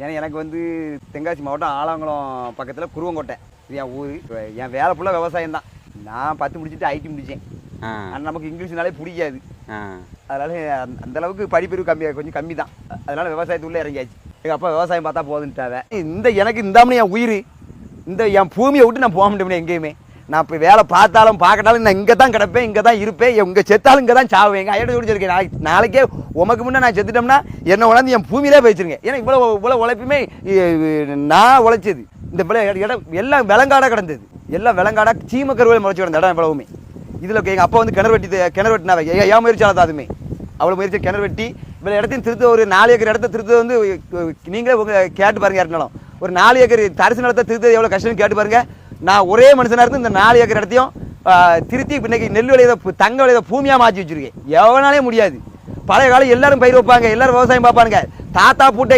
ஏன்னா எனக்கு வந்து தென்காசி மாவட்டம் ஆலங்குளம் பக்கத்தில் குருவங்கோட்டை, இது என் ஊர். என் வேலை ஃபுல்லாக விவசாயம் தான். நான் 10 முடிச்சுட்டு ஐடி முடித்தேன். ஆனால் நமக்கு இங்கிலீஷ்னாலே பிடிக்காது. அதனால் அந்தளவுக்கு படிப்பறிவு கொஞ்சம் கம்மி தான். அதனால் விவசாயத்துக்குள்ளே இறங்கியாச்சு. எங்கள் அப்பா விவசாயம் பார்த்தா போதுன்ட்டாவே. எனக்கு இந்தாமனு என் உயிர், என் பூமியை விட்டு நான் போக முடியும்னே எங்கேயுமே. நான் இப்போ வேலை பார்த்தாலும் பார்க்கட்டாலும் நான் இங்கே தான் கிடப்பேன், இங்கே தான் இருப்பேன். இங்கே செத்தாலும் இங்கே தான் சாவேன். எங்கள் ஐயட்ட சொல்லிச்சிருக்கேன், நாளைக்கே உமக்கு முன்னே நான் செத்துட்டோம்னா என்னை உணர்ந்து என் பூமியிலே போயிச்சிருங்க. ஏன்னா இவ்வளோ உழைப்புமே நான் உழைச்சது. இந்த இடம் எல்லாம் விலங்காடாக கிடந்தது, எல்லாம் விலங்காடாக சீம கருவேல முளைச்சி கிடந்த இடம் இவ்வளவுமே. இதில் எங்கள் அப்பா வந்து கிணறு வெட்டினாவே ஏன் முயற்சியால் அதுவுமே அவ்வளோ முயற்சி கிணறு வெட்டி இவ்வளோ இடத்தையும் திருத்த, ஒரு 4 ஏக்கர் இடத்த திருத்தது வந்து நீங்களே கேட்டு பாருங்க. யாருனாலும் ஒரு 4 ஏக்கர் தரிசு நிலத்தை திருத்தது எவ்வளோ கஷ்டம்னு கேட்டு பாருங்க. நான் ஒரே மனுஷனாக இருந்து இந்த 4 ஏக்கர் இடத்தையும் திருத்தி இன்னைக்கு நெல் விளையத தங்க விளையத பூமியாக மாற்றி வச்சுருக்கேன். எவனாலே முடியாது. பழைய காலம் எல்லாரும் பயிர் வைப்பாங்க, எல்லாரும் விவசாயம் பார்ப்பாங்க. தாத்தா பூட்டை